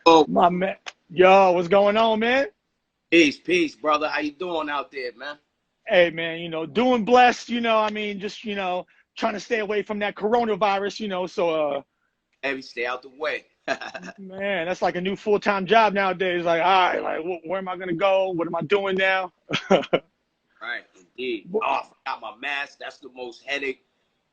Oh, My man. Yo, what's going on, man? peace, brother. How you doing out there, man? Hey, man, doing blessed, just, trying to stay away from that coronavirus, Every stay out the way. man, that's like a new full-time job nowadays. Like, all right, like, where am I going to go? What am I doing now? Right, indeed. Oh, I forgot my mask. That's the most headache.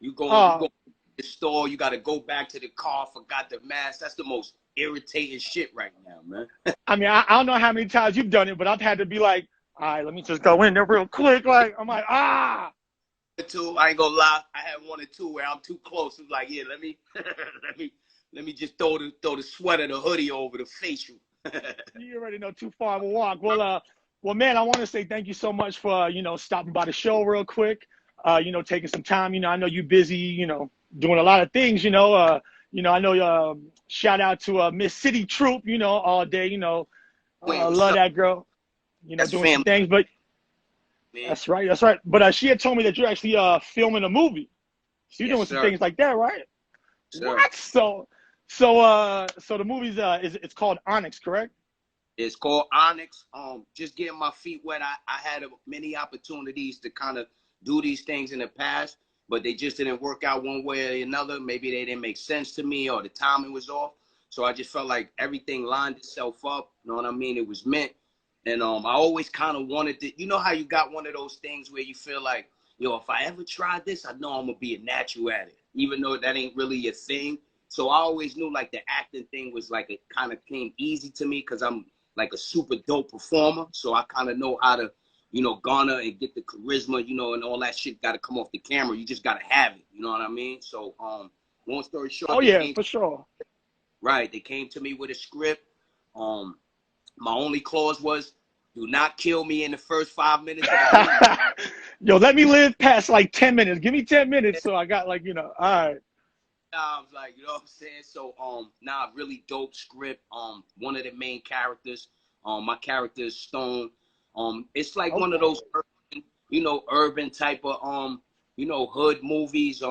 You go Oh, to the store, you gotta go back to the car, forgot the mask. That's the most irritating shit right now, man. I mean, I don't know how many times you've done it, but I've had to be like, all right, let me just go in there real quick. Like, I'm like, ah. Two, I ain't gonna lie. I had one or two where I'm too close. It's like, yeah, let me let me just throw the sweater, the hoodie over the facial. You already know too far of a walk. Well, man, I want to say thank you so much for stopping by the show real quick. Taking some time. I know you're busy. Doing a lot of things. I know. Shout out to Miss City Troop. All day. Wait, what's Love up? that girl. That's Doing some family, things. But man. that's right. That's right. But she had told me that you're actually filming a movie. So you're Yes, doing some sir. things like that, right? Sir. What? So the movie's it's called ONYX, correct? It's called ONYX. Just getting my feet wet. I had many opportunities to kind of do these things in the past, but they just didn't work out one way or another. Maybe they didn't make sense to me or the timing was off. So I just felt like everything lined itself up. You know what I mean? It was meant. And I always kind of wanted to, you know how you got one of those things where you feel like, yo, if I ever try this, I know I'm gonna be a natural at it, even though that ain't really a thing. So I always knew like the acting thing was like it kind of came easy to me because I'm like a super dope performer. So I kind of know how to, garner and get the charisma, and all that shit got to come off the camera. You just got to have it. You know what I mean? So, long story short, Oh yeah, for sure. they came to me with a script. Um, my only clause was, do not kill me in the first 5 minutes of the movie. Yo, let me live past like 10 minutes. Give me 10 minutes so I got like, all right. I was like, you know what I'm saying? So, really dope script. One of the main characters, my character is Stone. It's like one of Okay. those urban type of, hood movies,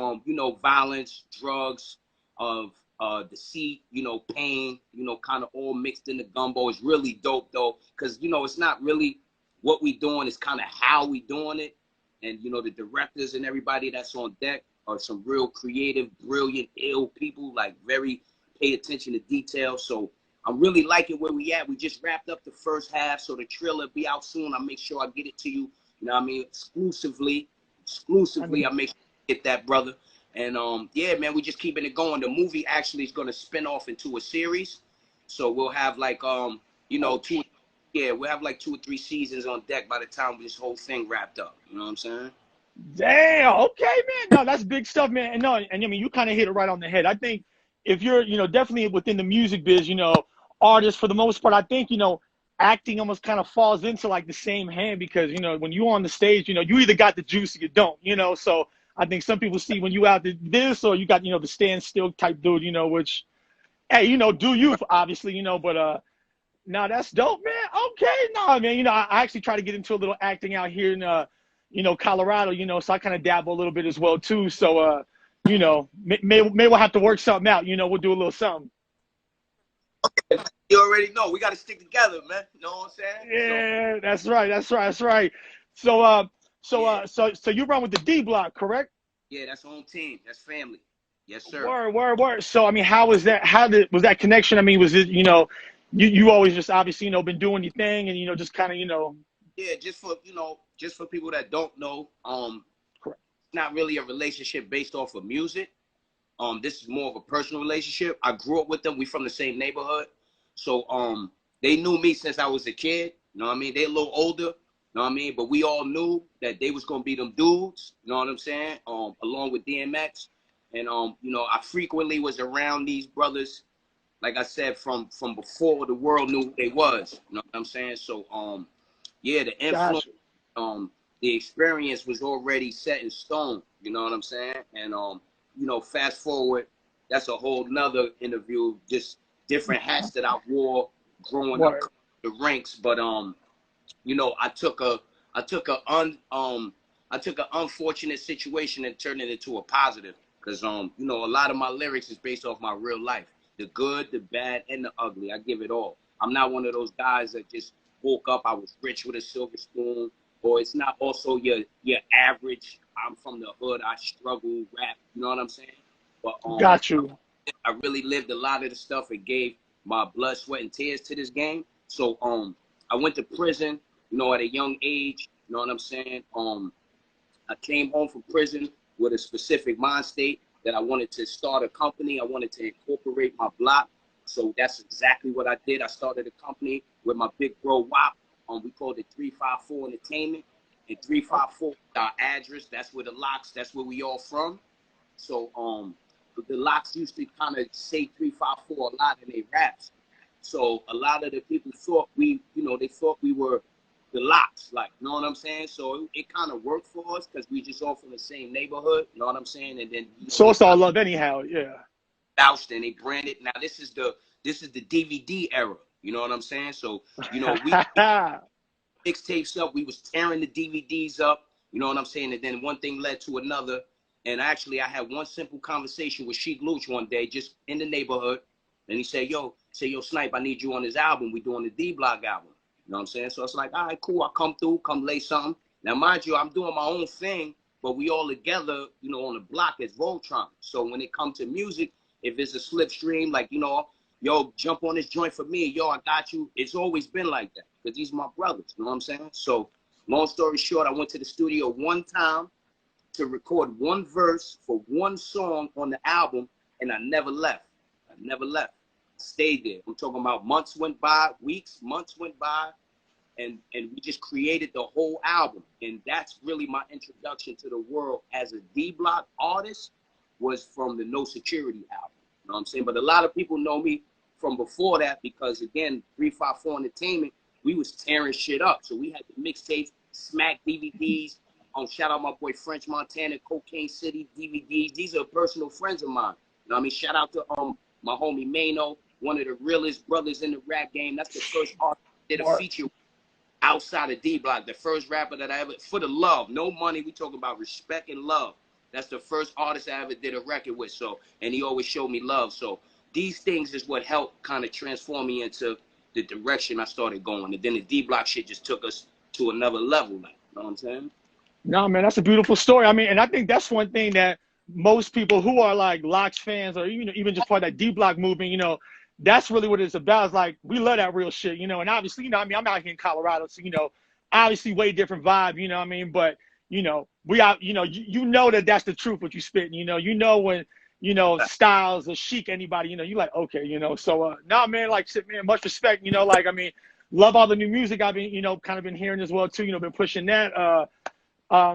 violence, drugs, of, deceit, pain, kind of all mixed in the gumbo. It's really dope though. Cause, it's not really what we doing, it's kind of how we doing it. And, the directors and everybody that's on deck are some real creative, brilliant, ill people, like very pay attention to detail. So I'm really liking where we at. We just wrapped up the first half, so the trailer be out soon. I'll make sure I get it to you, exclusively. I mean, I make sure I get that, brother. And yeah, man, we just keeping it going. The movie actually is gonna spin off into a series. So we'll have like okay. we'll have like 2 or 3 seasons on deck by the time this whole thing wrapped up. You know what I'm saying? Damn. Okay, man. No, that's big stuff, man. And no, and I mean, you kind of hit it right on the head. I think if you're, definitely within the music biz, artists for the most part, I think, acting almost kind of falls into like the same hand because, when you on the stage, you either got the juice or you don't, So I think some people see when you out this or you got, the stand still type dude, which, hey, do you obviously, but no, that's dope, man. Okay, no, man. I actually try to get into a little acting out here in Colorado, so I kind of dabble a little bit as well too. So may we'll have to work something out, we'll do a little something. You already know we got to stick together, man. You know what I'm saying? So Yeah, that's right, that's right, that's right. So yeah, so you run with the D block, correct? yeah, that's home team. That's family. Yes, sir. Word, word, word. So I mean, how was that? Was that connection? I mean, was it you always just obviously been doing your thing and just kind of Yeah, just for people that don't know, correct. it's not really a relationship based off of music. This is more of a personal relationship. I grew up with them. We from the same neighborhood, so they knew me since I was a kid. You know what I mean? They a little older. You know what I mean? But we all knew that they was gonna be them dudes. You know what I'm saying? Along with DMX, and I frequently was around these brothers. Like I said, from before the world knew who they was. You know what I'm saying? So yeah, the influence, Gotcha. the experience was already set in stone. You know what I'm saying? And fast forward, that's a whole nother interview. Just different hats that I wore growing up Word. the ranks. But I took a I took a un I took an unfortunate situation and turned it into a positive. Cause a lot of my lyrics is based off my real life. the good, the bad, and the ugly. I give it all. I'm not one of those guys that just woke up, I was rich with a silver spoon, or it's not also your average, I'm from the hood, I struggle, rap, you know what I'm saying? But Got you. I really lived a lot of the stuff and gave my blood, sweat, and tears to this game. So I went to prison, you know, at a young age, you know what I'm saying? I came home from prison with a specific mind state that I wanted to start a company. I wanted to incorporate my block. So that's exactly what I did. I started a company with my big bro WAP. We called it 354 Entertainment. And 354 our address. That's where the locks, that's where we all from. So the locks used to kind of say 354 a lot in their raps. So a lot of the people thought we, you know, they thought we were the locks, like, you know what I'm saying? So it kind of worked for us because we just all from the same neighborhood, you know what I'm saying? And then, you know, So it's all love anyhow, yeah. Doused and they branded. Now this is the DVD era, you know what I'm saying? So, you know, we mixtapes up, we was tearing the DVDs up, you know what I'm saying? And then one thing led to another. And actually I had one simple conversation with Sheik Luch one day, just in the neighborhood. And he said, yo, Snipe, I need you on this album. We doing the D-Block album. You know what I'm saying? So it's like, all right, cool. I'll come through, come lay something. Now, mind you, I'm doing my own thing, but we all together, you know, on the block as Voltron. So when it comes to music, if it's a slipstream, like, you know, yo, jump on this joint for me. Yo, I got you. It's always been like that because these are my brothers. You know what I'm saying? So long story short, I went to the studio one time to record one verse for one song on the album, and I never left. I never left. Stayed there. I'm talking about months went by, weeks, months went by, and we just created the whole album. And that's really my introduction to the world as a D-Block artist, was from the No Security album. You know what I'm saying? But a lot of people know me from before that because, again, 354 Entertainment, we was tearing shit up. So we had the mixtapes, Smack DVDs. Shout out my boy French Montana, Cocaine City DVDs. These are personal friends of mine. You know what I mean? Shout out to my homie Mano, one of the realest brothers in the rap game. That's the first artist that did a feature outside of D-Block. The first rapper that I ever, for the love, no money. We talking about respect and love. That's the first artist I ever did a record with. So, and he always showed me love. So these things is what helped kind of transform me into the direction I started going. And then the D-Block shit just took us to another level. Like, you know what I'm saying? No, man, that's a beautiful story. I mean, and I think that's one thing that most people who are like Locks fans or, you know, even just part of that D-Block movement, you know, that's really what it's about. It's like, we love that real shit, you know, and obviously, you know, I mean, I'm out here in Colorado, so, you know, obviously way different vibe, you know what I mean? But, you know, we out, you know, you know that that's the truth, what you spitting, you know when, you know, Styles or Chic, anybody, you know, you like, okay, you know, so, nah, man, like, shit, man, much respect, you know, like, I mean, love all the new music I've been, you know, kind of been hearing as well, too, you know, been pushing that,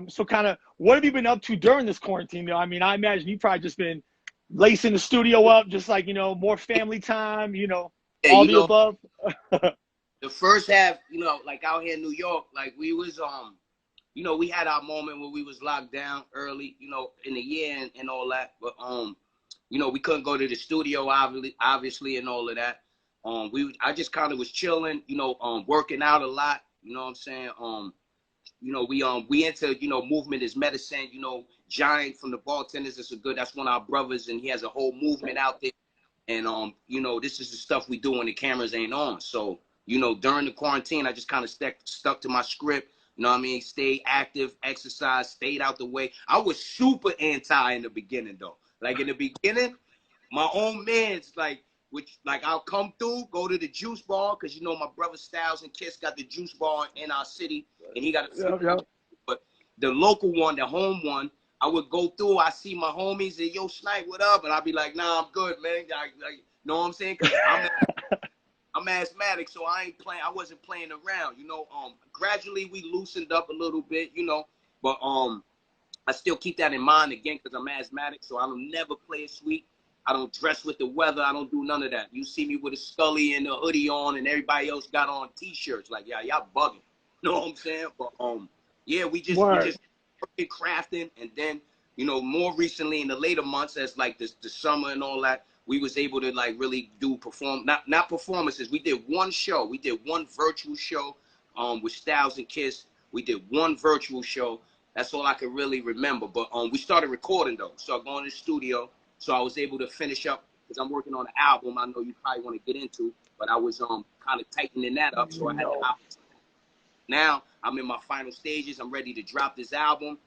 so kind of, what have you been up to during this quarantine, though? I mean, I imagine you probably just been lacing the studio up, just like, you know, more family time, you know, yeah, all you the know, above. the first half, you know, like out here in New York, like we was, you know, we had our moment where we was locked down early, you know, in the year and all that. But, you know, we couldn't go to the studio, obviously, and all of that. I just kind of was chilling, you know, working out a lot, you know what I'm saying? You know, we into, you know, movement is medicine, you know, Giant from the Bartenders is that's one of our brothers, and he has a whole movement out there. And, you know, this is the stuff we do when the cameras ain't on. So, you know, during the quarantine, I just kind of stuck to my script. You know what I mean? Stay active, exercise, stayed out the way. I was super anti in the beginning, though. Like, in the beginning, my own man's like, I'll come through, go to the juice bar, because, you know, my brother Styles and Kiss got the juice bar in our city, and he got a but the local one, the home one, I would go through, I see my homies, and yo, Snipe, what up? And I'd be like, nah, I'm good, man. You know what I'm saying? Because I'm asthmatic, so I wasn't playing around, you know. Gradually we loosened up a little bit, you know, but I still keep that in mind again because I'm asthmatic, so I don't never play it sweet. I don't dress with the weather. I don't do none of that. You see me with a Scully and a hoodie on, and everybody else got on T-shirts. Like, yeah, y'all bugging. You know what I'm saying? But yeah, we just working, crafting, and then, you know, more recently in the later months, as like the summer and all that, we was able to like really do not performances. We did one show. We did one virtual show with Styles and Kiss. We did one virtual show. That's all I can really remember. But we started recording though. So I go in the studio. So I was able to finish up because I'm working on an album I know you probably want to get into, but I was kind of tightening that up, so I had to opt. Now I'm in my final stages. I'm ready to drop this album.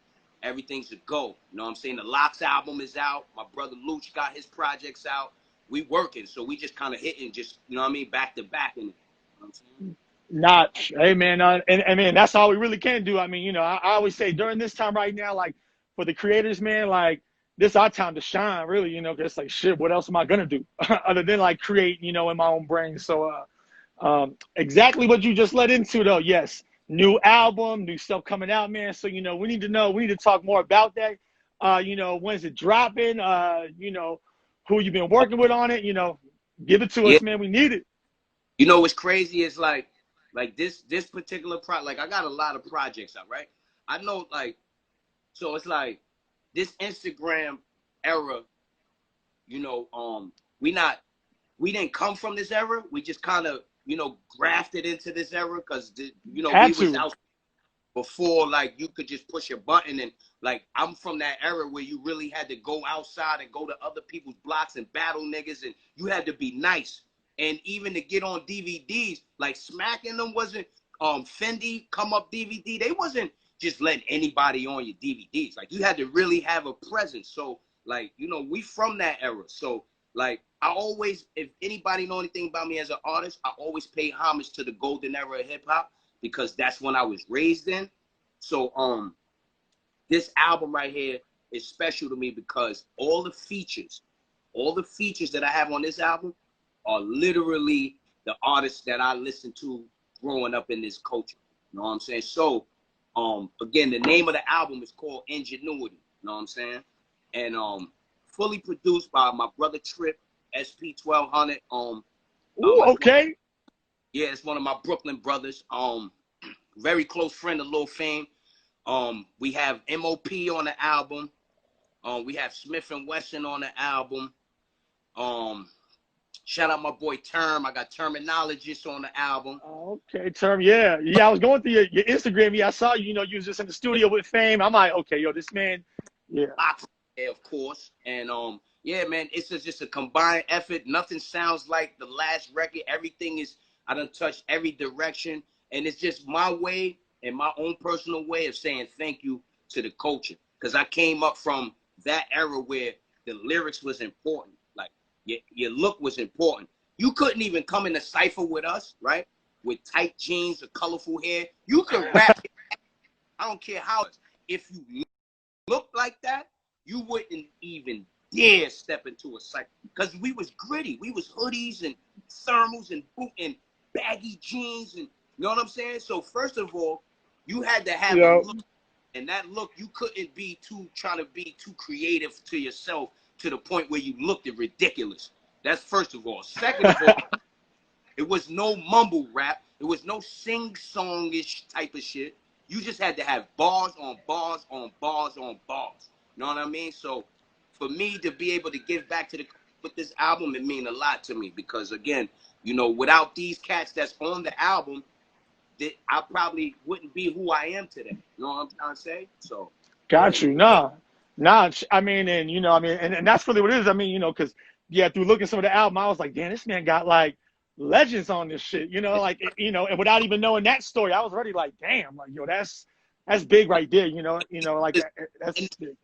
Everything's a go. You know what I'm saying? The Locks album is out. My brother Luch got his projects out. We working, so we just kind of hitting, just, you know what I mean, back to back. And you know what I'm saying? Not, hey man, and man, that's all we really can do. I mean, you know, I always say during this time right now, like for the creators, man, like this our time to shine, really. You know, 'cause it's like shit. What else am I gonna do other than like create, you know, in my own brain? So, exactly what you just led into, though. Yes, new album, new stuff coming out, man. So you know, we need to talk more about that. You know, when's it dropping? You know, who you been working with on it? You know, give it to Yeah. us, man. We need it. You know what's crazy is like this particular like I got a lot of projects out, right? I know, like, so it's like this Instagram era, you know, we didn't come from this era. We just kind of, you know, grafted into this era because, you know, we Had was to. out before, like, you could just push your button. And like, I'm from that era where you really had to go outside and go to other people's blocks and battle niggas, and you had to be nice. And even to get on DVDs, like smacking them wasn't Fendi come up DVD. They wasn't just letting anybody on your DVDs. Like, you had to really have a presence. So like, you know, we from that era. So like, I always, if anybody know anything about me as an artist, I always pay homage to the golden era of hip hop because that's when I was raised in. So this album right here is special to me because all the features that I have on this album are literally the artists that I listened to growing up in this culture. You know what I'm saying? So again, the name of the album is called Ingenuity. You know what I'm saying? And fully produced by my brother Trip, SP1200. Ooh, okay. Yeah, it's one of my Brooklyn brothers. Very close friend of Lil Fame. We have MOP on the album. We have Smith and Wesson on the album. Shout out my boy Term. I got Terminologist on the album. Okay, Term. Yeah, yeah. I was going through your Instagram. Yeah, I saw you. You know, you was just in the studio with Fame. I'm like, okay, yo, this man. Yeah. Of course. And yeah, man, it's just a combined effort. Nothing sounds like the last record. Everything is, I done touched every direction. And it's just my way and my own personal way of saying thank you to the culture. Because I came up from that era where the lyrics was important. Like, your look was important. You couldn't even come in a cypher with us, right? With tight jeans or colorful hair. You could rap. I don't care how. If you look like that, you wouldn't even dare step into a cypher. Because we was gritty. We was hoodies and thermals and boot and baggy jeans, and you know what I'm saying? So first of all, you had to have a look, and that look, you couldn't be trying to be too creative to yourself to the point where you looked ridiculous. That's first of all. Second of all, it was no mumble rap. It was no sing-song-ish type of shit. You just had to have bars on bars on bars on bars. You know what I mean? So for me to be able to give back to the with this album, it mean a lot to me because again, you know, without these cats that's on the album, that I probably wouldn't be who I am today. You know what I'm trying to say? So Got you. Nah. I mean, and you know, I mean, and that's really what it is. I mean, you know, because yeah, through looking some of the album, I was like, damn, this man got like legends on this shit. You know, like you know, and without even knowing that story, I was already like, damn, like yo, that's big right there. You know, like that's big.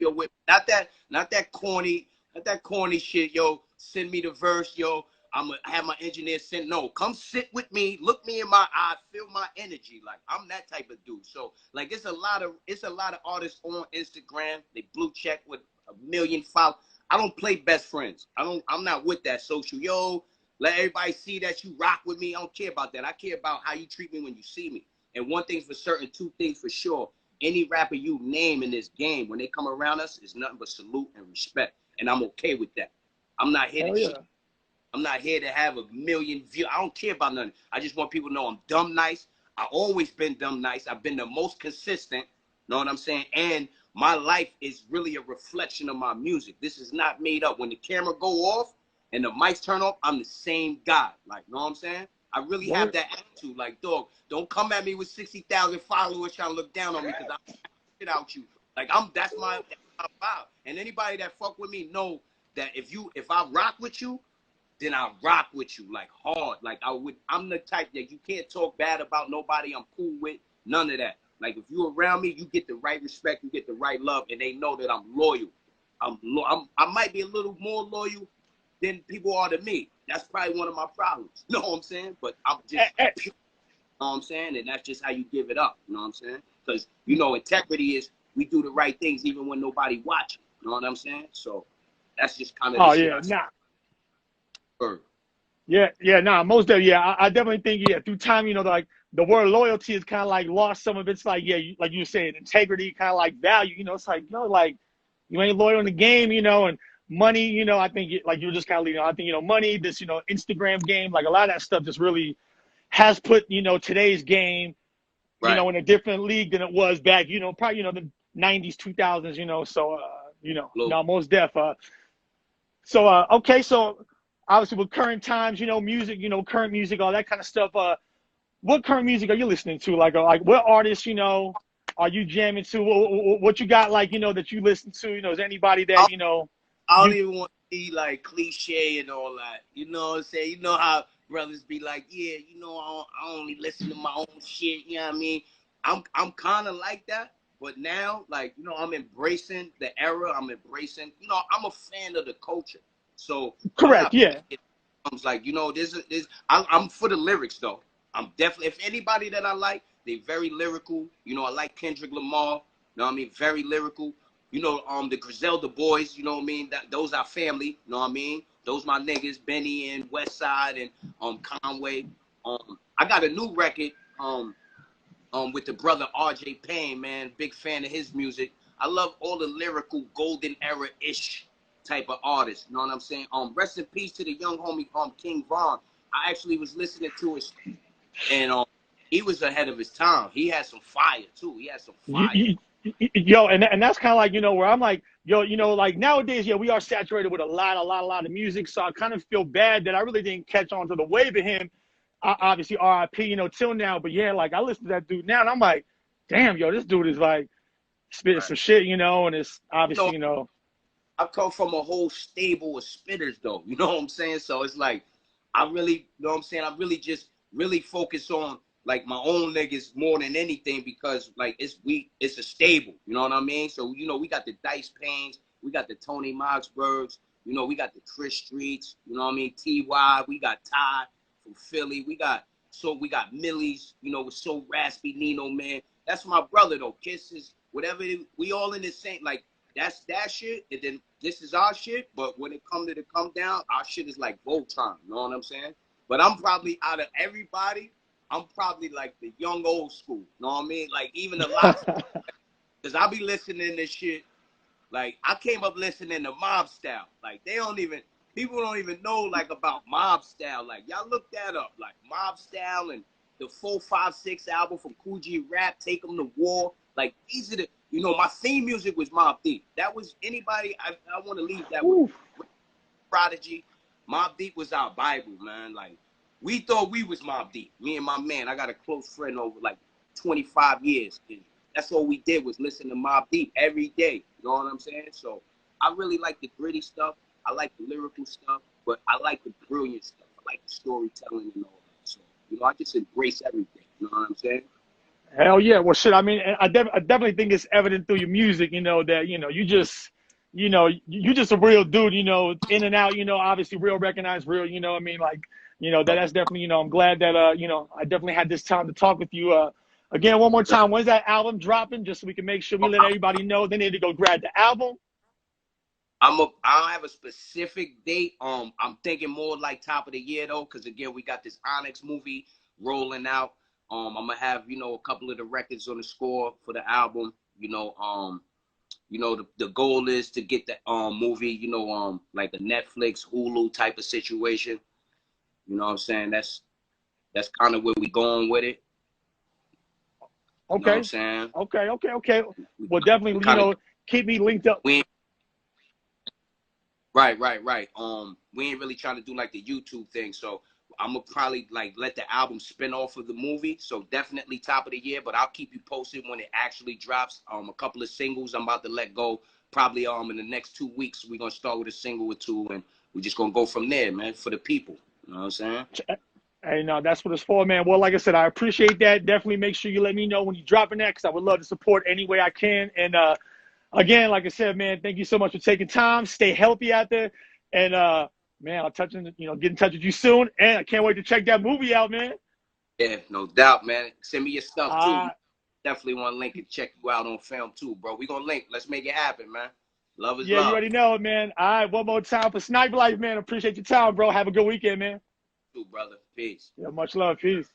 Not that corny shit, yo. Send me the verse, yo. I'm gonna have my engineer send. No, come sit with me, look me in my eye, feel my energy. Like I'm that type of dude. So like, it's a lot of artists on Instagram. They blue check with 1 million followers. I don't play best friends. I'm not with that social. Yo, let everybody see that you rock with me. I don't care about that. I care about how you treat me when you see me. And one thing's for certain, two things for sure. Any rapper you name in this game, when they come around us, is nothing but salute and respect. And I'm okay with that. I'm not here to I'm not here to have 1 million views. I don't care about nothing. I just want people to know I'm dumb nice. I always been dumb nice. I've been the most consistent. Know what I'm saying? And my life is really a reflection of my music. This is not made up. When the camera go off and the mics turn off, I'm the same guy. Like, know what I'm saying? I really have that attitude. Like, dog, don't come at me with 60,000 followers trying to look down on me because I'm shit out you. Like, that's my vibe. And anybody that fuck with me know that if I rock with you, then I rock with you like hard. Like I'm the type that you can't talk bad about nobody I'm cool with, none of that. Like if you're around me, you get the right respect, you get the right love, and they know that I'm loyal. I might be a little more loyal than people are to me. That's probably one of my problems. You know what I'm saying? But I'm just pure, you know what I'm saying? And that's just how you give it up. You know what I'm saying? Because, you know, integrity is we do the right things even when nobody watching. You know what I'm saying? So that's just kind of the shit I say. Nah, most definitely, I definitely think, through time, you know, like the word loyalty is kind of like lost some of its, like, like you were saying, integrity, kind of like value, you know, it's like, like, you ain't loyal in the game, you know, and money, you know, I think, like you were just kind of leading on, I think, you know, money, this, you know, Instagram game, like a lot of that stuff just really has put, you know, today's game, you know, in a different league than it was back, you know, probably, you know, the 90s, 2000s, you know, so, you know, no, most def. Okay, so obviously with current times, you know, music, you know, current music, all that kind of stuff, what current music are you listening to? Like what artists, you know, are you jamming to? What you got, like, you know, that you listen to? You know, is anybody that, you know? I don't even want to be like cliche and all that. You know what I'm saying? You know how brothers be like, yeah, you know, I only listen to my own shit. You know what I mean? I'm kind of like that. But now, like, you know, I'm embracing the era. I'm embracing, you know, I'm a fan of the culture. So correct, yeah. I'm like, you know, I'm for the lyrics though. I'm definitely, if anybody that I like, they very lyrical. You know, I like Kendrick Lamar. You know what I mean? Very lyrical. You know, the Griselda boys, you know what I mean? Those are family, you know what I mean? Those my niggas, Benny and Westside and Conway. I got a new record with the brother RJ Payne, man. Big fan of his music. I love all the lyrical golden era-ish type of artists. You know what I'm saying? Rest in peace to the young homie King Von. I actually was listening to his, and he was ahead of his time. He had some fire too. He had some fire. Yo, and that's kind of like, you know, where I'm like, yo, you know, like nowadays, we are saturated with a lot of music. So I kind of feel bad that I really didn't catch on to the wave of him. Obviously, RIP, you know, till now. But yeah, like I listen to that dude now, and I'm like, damn, yo, this dude is like spitting some shit, you know, and it's obviously, you know. I come from a whole stable of spitters, though. You know what I'm saying? So it's like, I really, you know what I'm saying? I really just really focus on like my own niggas more than anything because like it's a stable. You know what I mean? So you know we got the Dice Paynes, we got the Tony Moxbergs, you know we got the Chris Streets. You know what I mean? Ty, we got Ty from Philly, we got Millie's. You know, with So Raspy, Nino, man. That's my brother though. Kisses, whatever. We all in the same like. That's that shit, and then this is our shit. But when it come down, our shit is like Voltron. You know what I'm saying? But I'm probably out of everybody, I'm probably like the young old school. You know what I mean? Like even a lot, because I be listening to shit. Like I came up listening to Mob Style. Like people don't even know like about Mob Style. Like y'all look that up. Like Mob Style and the 456 album from Kool G Rap, Take 'Em to War. Like these are the, you know, my theme music was Mobb Deep. That was anybody, I want to leave that with Prodigy. Mobb Deep was our Bible, man. Like we thought we was Mobb Deep. Me and my man, I got a close friend over like 25 years. And that's all we did was listen to Mobb Deep every day. You know what I'm saying? So I really like the gritty stuff. I like the lyrical stuff, but I like the brilliant stuff. I like the storytelling and all that. So, you know, I just embrace everything. You know what I'm saying? Hell yeah. Well, shit, I mean, I definitely think it's evident through your music, you know, that, you know, you just a real dude, you know, in and out, you know, obviously real recognized, real, you know, I mean, like, you know, that's definitely, you know, I'm glad that, you know, I definitely had this time to talk with you. Again, one more time, when's that album dropping? Just so we can make sure we let everybody know they need to go grab the album. I don't have a specific date. I'm thinking more like top of the year though, because again, we got this ONYX movie rolling out. I'm gonna have, you know, a couple of the records on the score for the album. You know, the goal is to get the movie, you know, like a Netflix, Hulu type of situation. You know what I'm saying? That's kind of where we going with it. You know what I'm saying? Okay. Well, definitely, you know, keep me linked up. Right. We ain't really trying to do like the YouTube thing, so I'm gonna probably like let the album spin off of the movie. So definitely top of the year, but I'll keep you posted when it actually drops. A couple of singles I'm about to let go probably in the next 2 weeks we're gonna start with a single or two, and we're just gonna go from there, man, for the people. You know what I'm saying? Hey, no, that's what it's for, man. Well, like I said, I appreciate that. Definitely make sure you let me know when you're dropping that, because I would love to support any way I can. And again, like I said, man, thank you so much for taking time. Stay healthy out there, and man, I'll get in touch with you soon. And I can't wait to check that movie out, man. Yeah, no doubt, man. Send me your stuff too. Uh, Definitely want to link and check you out on film too, bro. We gonna link. Let's make it happen, man. Love is yeah, you love. already know it, man. All right, one more time for Snyplife, man. Appreciate your time, bro. Have a good weekend, man. Too, brother. Peace. Yeah, much love. Peace.